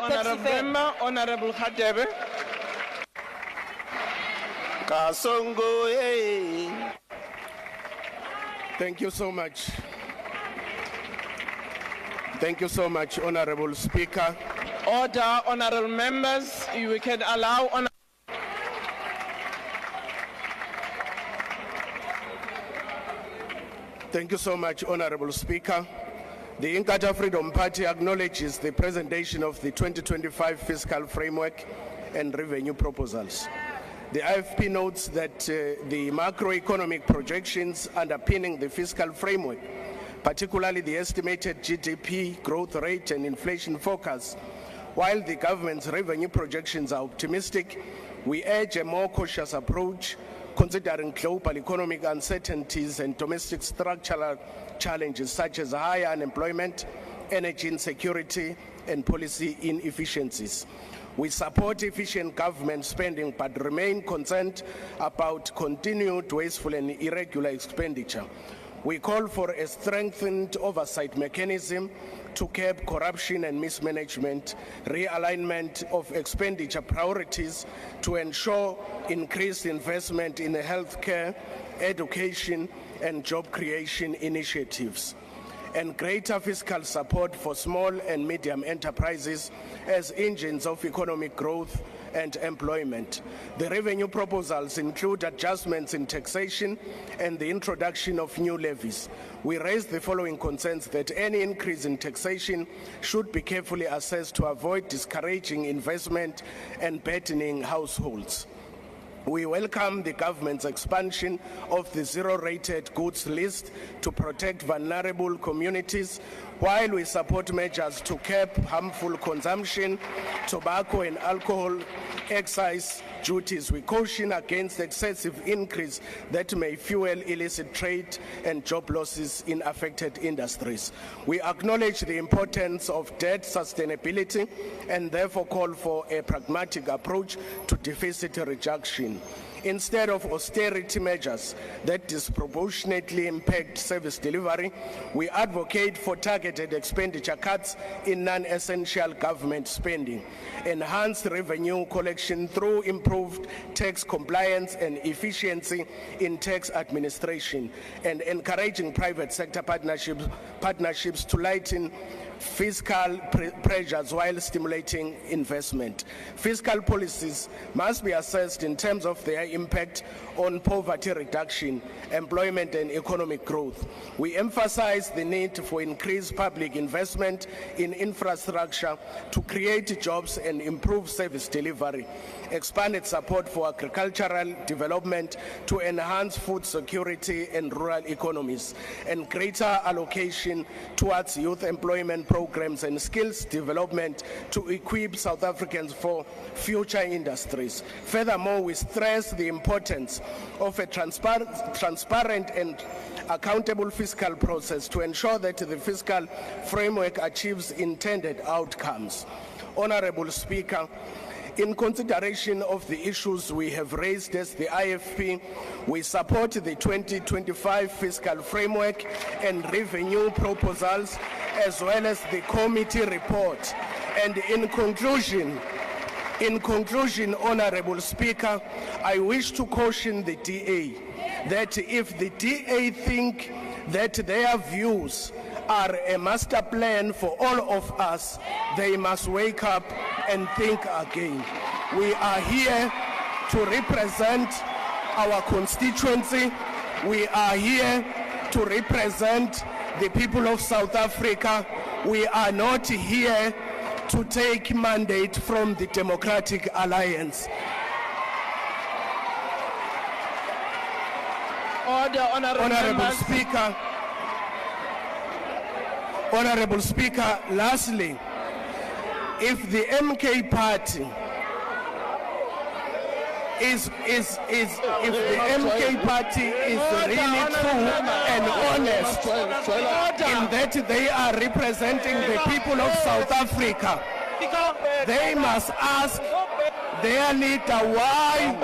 Honourable Member, Honourable Khatebe. Kasongo, hey. Thank you so much. Thank you so much, Honorable Speaker. Order, honourable members. We can allow Thank you so much, Honorable Speaker. The Inkatha Freedom Party acknowledges the presentation of the 2025 fiscal framework and revenue proposals. The IFP notes that the macroeconomic projections underpinning the fiscal framework, particularly the estimated GDP growth rate and inflation forecast, while the government's revenue projections are optimistic, we urge a more cautious approach considering global economic uncertainties and domestic structural challenges such as high unemployment, energy insecurity, and policy inefficiencies. We support efficient government spending but remain concerned about continued wasteful and irregular expenditure. We call for a strengthened oversight mechanism to curb corruption and mismanagement, realignment of expenditure priorities to ensure increased investment in healthcare, education, and job creation initiatives, and greater fiscal support for small and medium enterprises as engines of economic growth and employment. The revenue proposals include adjustments in taxation and the introduction of new levies. We raise the following concerns: that any increase in taxation should be carefully assessed to avoid discouraging investment and burdening households. We welcome the government's expansion of the zero-rated goods list to protect vulnerable communities, while we support measures to curb harmful consumption, tobacco and alcohol excise duties. We caution against excessive increase that may fuel illicit trade and job losses in affected industries. We acknowledge the importance of debt sustainability and therefore call for a pragmatic approach to deficit reduction. Instead of austerity measures that disproportionately impact service delivery, we advocate for targeted expenditure cuts in non-essential government spending, enhanced revenue collection through improved tax compliance and efficiency in tax administration, and encouraging private sector partnerships to lighten fiscal pressures while stimulating investment. Fiscal policies must be assessed in terms of their impact on poverty reduction, employment and economic growth. We emphasize the need for increased public investment in infrastructure to create jobs and improve service delivery, expanded support for agricultural development to enhance food security and rural economies, and greater allocation towards youth employment programs and skills development to equip South Africans for future industries. Furthermore, we stress the importance of a transparent and accountable fiscal process to ensure that the fiscal framework achieves intended outcomes. Honorable Speaker, in consideration of the issues we have raised as the IFP, we support the 2025 fiscal framework and revenue proposals, as well as the committee report. And in conclusion, Honorable Speaker, I wish to caution the DA that if the DA think that their views are a master plan for all of us, they must wake up and think again. We are here to represent our constituency. We are here to represent the people of South Africa. We are not here to take mandate from the Democratic Alliance. order, Honorable Speaker, lastly, if the MK party is really true and honest in that they are representing the people of South Africa, they must ask their leader why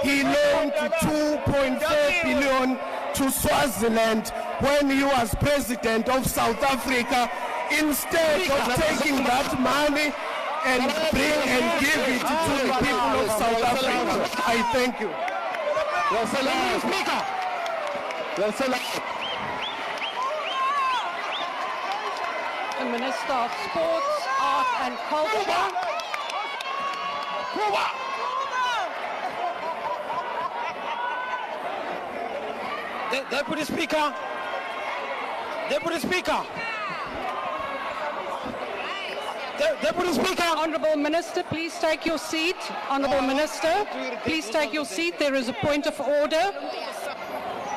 he loaned 2.4 billion to Swaziland when he was president of South Africa, instead of taking that money and bring and give it to the people of South Africa. I thank you. Deputy Speaker. The Minister of Sports, Art and Culture. Deputy Speaker. Deputy Speaker. Deputy Speaker. Honourable Minister, please take your seat. Honourable Minister, please take your seat. There is a point of order.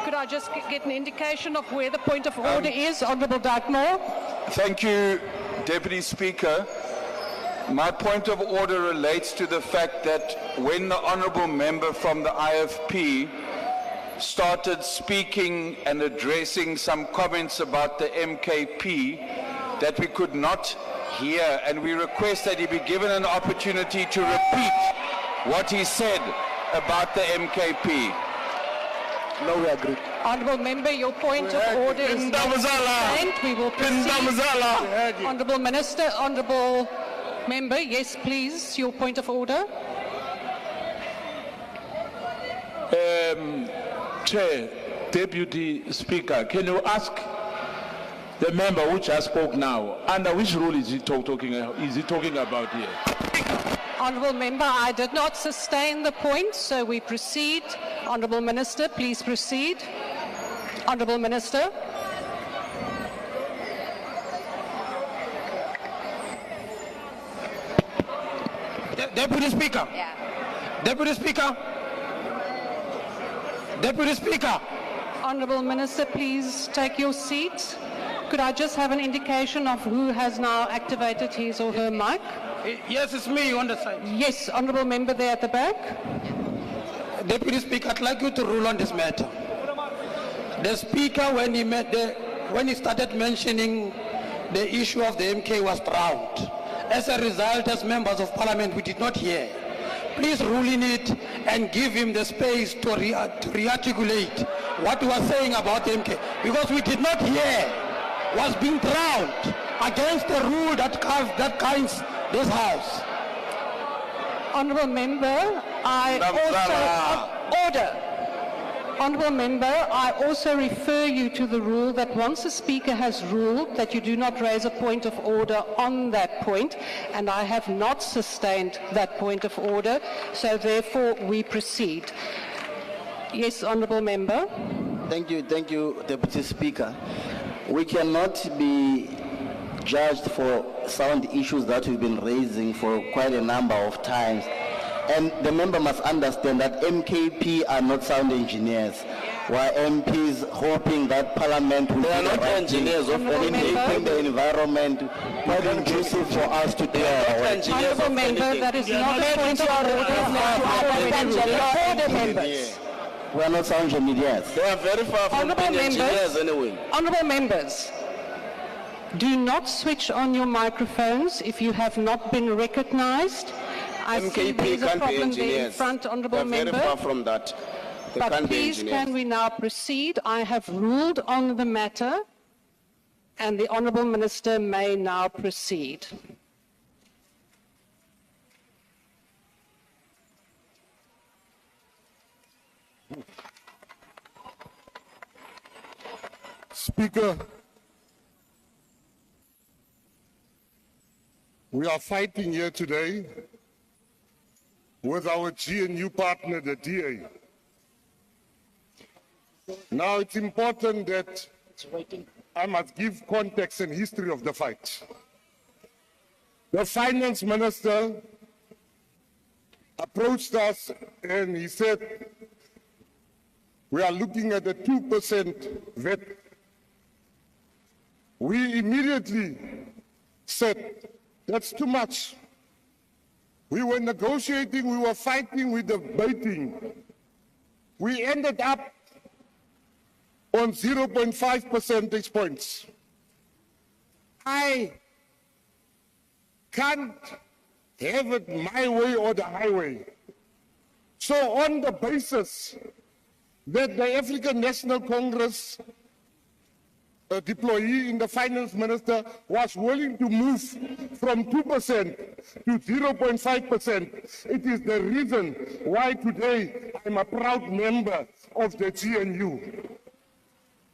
Could I just get an indication of where the point of order is? Honourable Dartmoor. Thank you, Deputy Speaker. My point of order relates to the fact that when the honourable member from the IFP started speaking and addressing some comments about the MKP that we could not hear, and we request that he be given an opportunity to repeat what he said about the MKP. No, we agree. Honourable Member, your point of order is not sustained. We will proceed. Honourable Minister, Honourable Member, yes, please, your point of order. Chair, Deputy Speaker, can you ask the member who just spoke now, under which rule is he talking about here? Honourable Member, I did not sustain the point, so we proceed. Honourable Minister, please proceed. Honourable Minister. Deputy Speaker. Deputy Speaker. Deputy Speaker. Honourable Minister, please take your seat. Could I just have an indication of who has now activated his or her mic? Yes, it's me on the side. Yes, Honourable Member there at the back. Deputy Speaker, I'd like you to rule on this matter. The Speaker, when he started mentioning the issue of the MK, was drowned. As a result, as members of Parliament, we did not hear. Please rule in it and give him the space to re-articulate what he was saying about the MK, because we did not hear. Was being drowned against the rule that guides this House. Honourable Member, Honourable Member, I also refer you to the rule that once a Speaker has ruled that you do not raise a point of order on that point, and I have not sustained that point of order, so therefore we proceed. Yes, Honourable Member. Thank you, Deputy Speaker. We cannot be judged for sound issues that we've been raising for quite a number of times. And the member must understand that MKP are not sound engineers, while MPs hoping that Parliament will be not engineers of making the environment quite conducive for us to do our work. Honourable Member, that is not a point of order, members. We are not sound engineers. They are very far from being engineers anyway. Honourable members, do not switch on your microphones if you have not been recognised. I see there's a problem there in front, Honourable Member. Very far from that. But please, can we now proceed? I have ruled on the matter, and the Honourable Minister may now proceed. Speaker, we are fighting here today with our GNU partner, the DA. Now it's important that I must give context and history of the fight. The finance minister approached us and he said, we are looking at a 2% VAT. We immediately said, that's too much. We were negotiating, we were fighting with the baiting. We ended up on 0.5 percentage points. I can't have it my way or the highway. So on the basis that the African National Congress deployee in the finance minister was willing to move from 2% to 0.5%. It is the reason why today I'm a proud member of the GNU.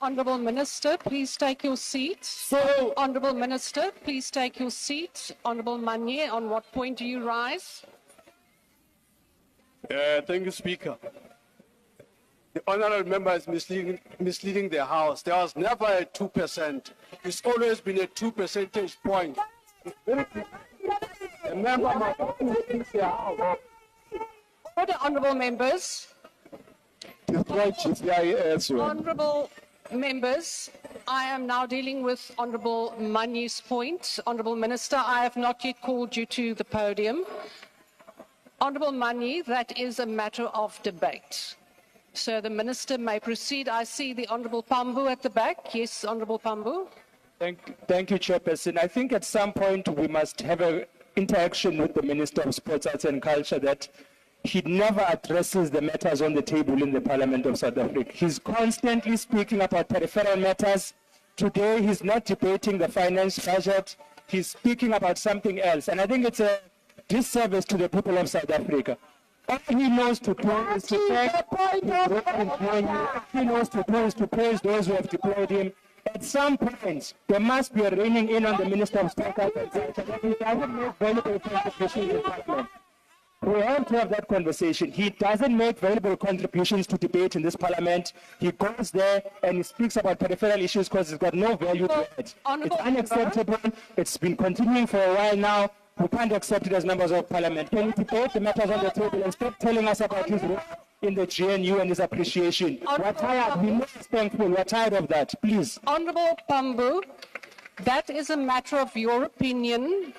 Honourable Minister, please take your seat. So, Honourable Minister, please take your seat. Honourable Manye, on what point do you rise? Thank you, Speaker. The honourable member is misleading the House. There was never a 2%. It's always been a 2 percentage point. The member must mislead the House. Order, honourable members. Honourable members, I am now dealing with Honourable Manye's point. Honourable Minister, I have not yet called you to the podium. Honourable Manye, that is a matter of debate. So the Minister may proceed. I see the Honourable Pambu at the back. Yes, Honourable Pambu. Thank you, Chairperson. I think at some point we must have an interaction with the Minister of Sports, Arts and Culture that he never addresses the matters on the table in the Parliament of South Africa. He's constantly speaking about peripheral matters. Today he's not debating the finance budget. He's speaking about something else. And I think it's a disservice to the people of South Africa. All he knows to do is to praise those who have deployed him. At some point, there must be a reining in on the Minister of Sport, Arts and Culture. He doesn't make valuable contributions in Parliament. We have to have that conversation. He doesn't make valuable contributions to debate in this Parliament. He goes there and he speaks about peripheral issues because it's got no value to it. It's unacceptable. It's been continuing for a while now. We can't accept it as members of Parliament. Can we debate the matters on the table and stop telling us about his role in the GNU and his appreciation? We're tired. We know he's thankful. We're tired of that. Please. Honourable Pambu, that is a matter of your opinion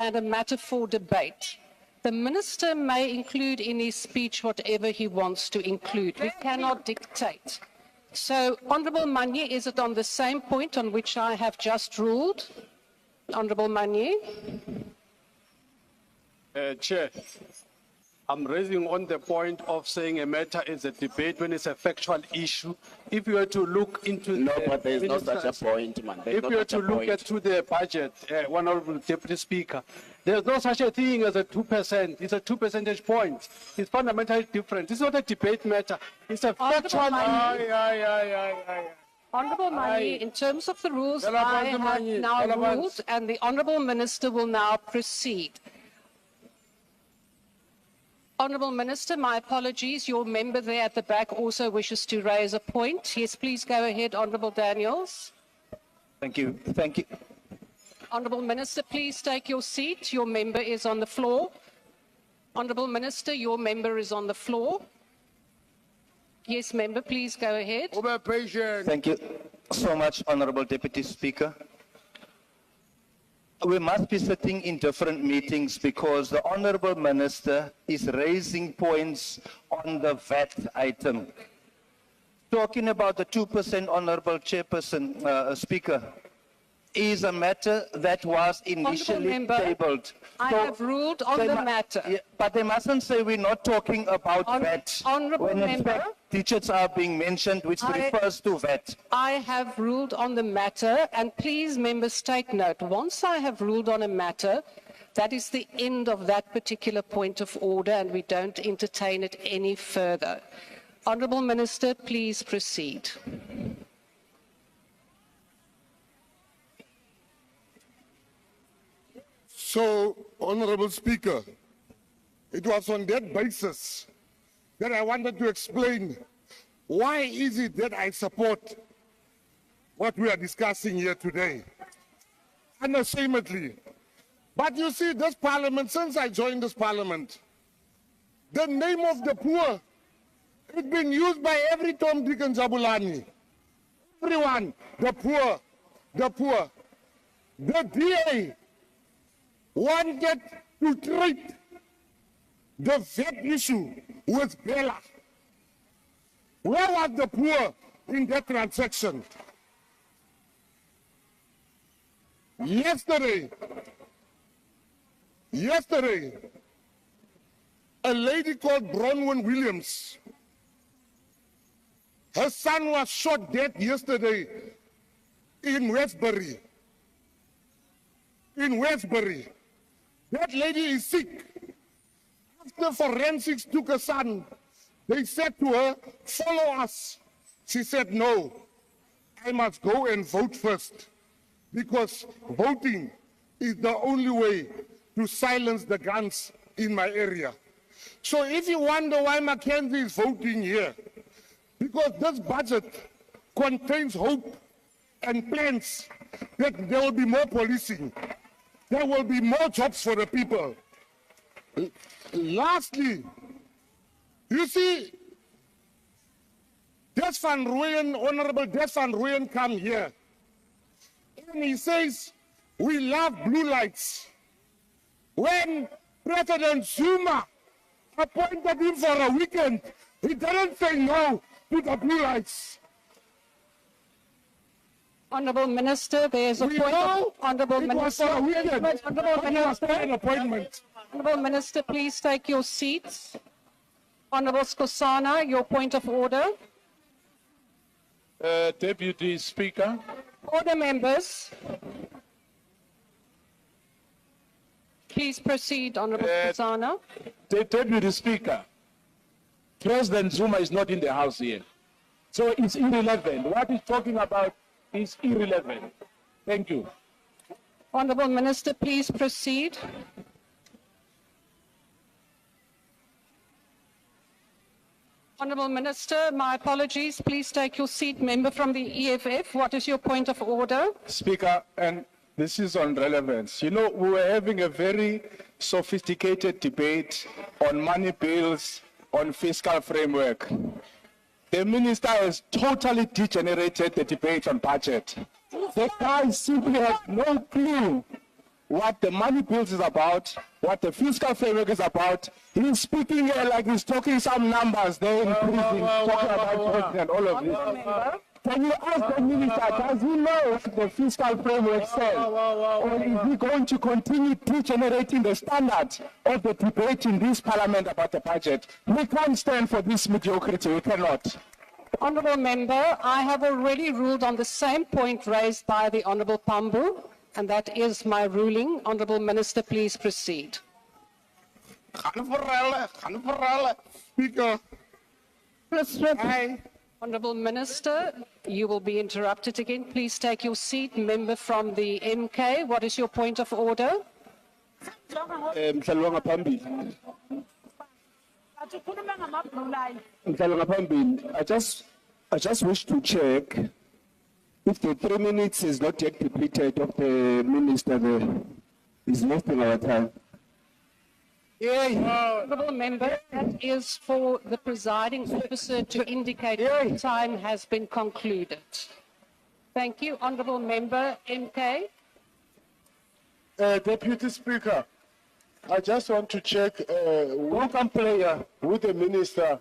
and a matter for debate. The Minister may include in his speech whatever he wants to include. We cannot dictate. So, Honourable Manye, is it on the same point on which I have just ruled? Honourable Manye. Chair, I'm raising on the point of saying a matter is a debate when it's a factual issue. If you were to look into but there is no such a point, man. If you were to look into the budget, Honourable Deputy Speaker, there's no such a thing as a 2%. It's a 2 percentage points. It's fundamentally different. This is not a debate matter. It's a factual. Honourable Manye, in terms of the rules, I have now ruled, and the Honourable Minister will now proceed. Honourable Minister, my apologies. Your member there at the back also wishes to raise a point. Yes, please go ahead, Honourable Daniels. Thank you. Thank you. Honourable Minister, please take your seat. Your member is on the floor. Honourable Minister, your member is on the floor. Yes, member, please go ahead. Thank you so much, Honourable Deputy Speaker. We must be sitting in different meetings because the Honourable Minister is raising points on the VAT item. Talking about the 2%, Honourable Chairperson, Speaker, is a matter that was initially tabled. I have ruled on the matter. Yeah, but they mustn't say we're not talking about VAT. Honourable when in member, fact digits are being mentioned, which refers to VAT. I have ruled on the matter, and please, members, take note. Once I have ruled on a matter, that is the end of that particular point of order, and we don't entertain it any further. Honourable Minister, please proceed. So, Honourable Speaker, it was on that basis that I wanted to explain why is it that I support what we are discussing here today, unashamedly. But you see, this parliament, since I joined this parliament, the name of the poor has been used by every Tom, Dick and Zabulani. Everyone, the poor, the poor. The DA wanted to treat the VAT issue with Bella. Where was the poor in that transaction? Yesterday, a lady called Bronwyn Williams, her son was shot dead yesterday in Westbury. In Westbury. That lady is sick. After forensics took a son, they said to her, follow us. She said, no, I must go and vote first, because voting is the only way to silence the guns in my area. So if you wonder why Mackenzie is voting here, because this budget contains hope and plans that there will be more policing, there will be more jobs for the people. Lastly, you see, Honorable Des van Rooyen come here, and he says, we love blue lights. When President Zuma appointed him for a weekend, he didn't say no to the blue lights. Honourable Minister, there is a point of Honourable Minister. An appointment. Honourable Minister, please take your seats. Honourable Skosana, your point of order. Deputy Speaker. Order, members. Please proceed, Honourable Skosana. Deputy Speaker, President Zuma is not in the house here. So it's irrelevant. What he's talking about is irrelevant. Thank you. Honourable Minister, please proceed. Honourable Minister, my apologies. Please take your seat. Member from the EFF, what is your point of order? Speaker, and this is on relevance. You know, we were having a very sophisticated debate on money bills, on fiscal framework. The minister has totally degenerated the debate on budget. The guy simply has no clue what the money bills is about, what the fiscal framework is about. He's speaking here like he's talking some numbers there in prison, talking about budget and all of this. Can you ask the minister, does he know what the fiscal framework says? Or is he going to continue degenerating the standard of the debate in this parliament about the budget? We can't stand for this mediocrity, we cannot. Honourable Member, I have already ruled on the same point raised by the Honourable Pambu, and that is my ruling. Honourable Minister, please proceed. Speaker, Honourable Minister, you will be interrupted again. Please take your seat. Member from the MK, what is your point of order? I just wish to check if the 3 minutes is not yet depleted of the minister there is wasting our time. Honourable Member, that is for the presiding officer to indicate that time has been concluded. Thank you. Honourable Member, MK. Deputy Speaker, I just want to check welcome player with the minister.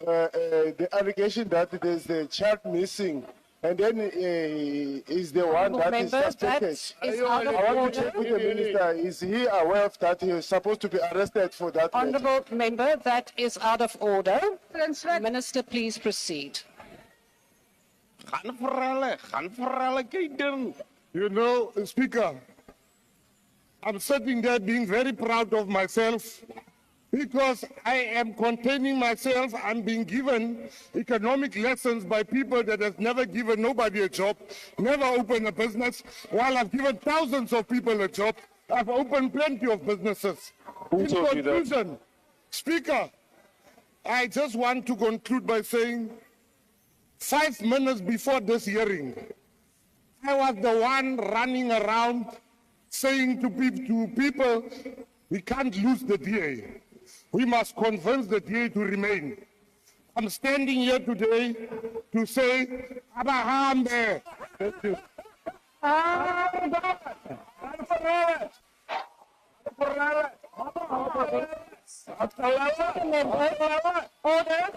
The allegation that there's a child missing, and then is the one that is suspected. I want to check with the minister. Is he aware of that? He is supposed to be arrested for that. Honourable Member, that is out of order. Minister, please proceed. you know, Speaker, I'm sitting there being very proud of myself because I am containing myself. I'm being given economic lessons by people that has never given nobody a job, never opened a business, while I've given thousands of people a job. I've opened plenty of businesses. In conclusion, Speaker, I just want to conclude by saying 5 minutes before this hearing, I was the one running around saying to people, we can't lose the DA. We must convince the DA to remain. I'm standing here today to say, Abahambe. Thank you. Order.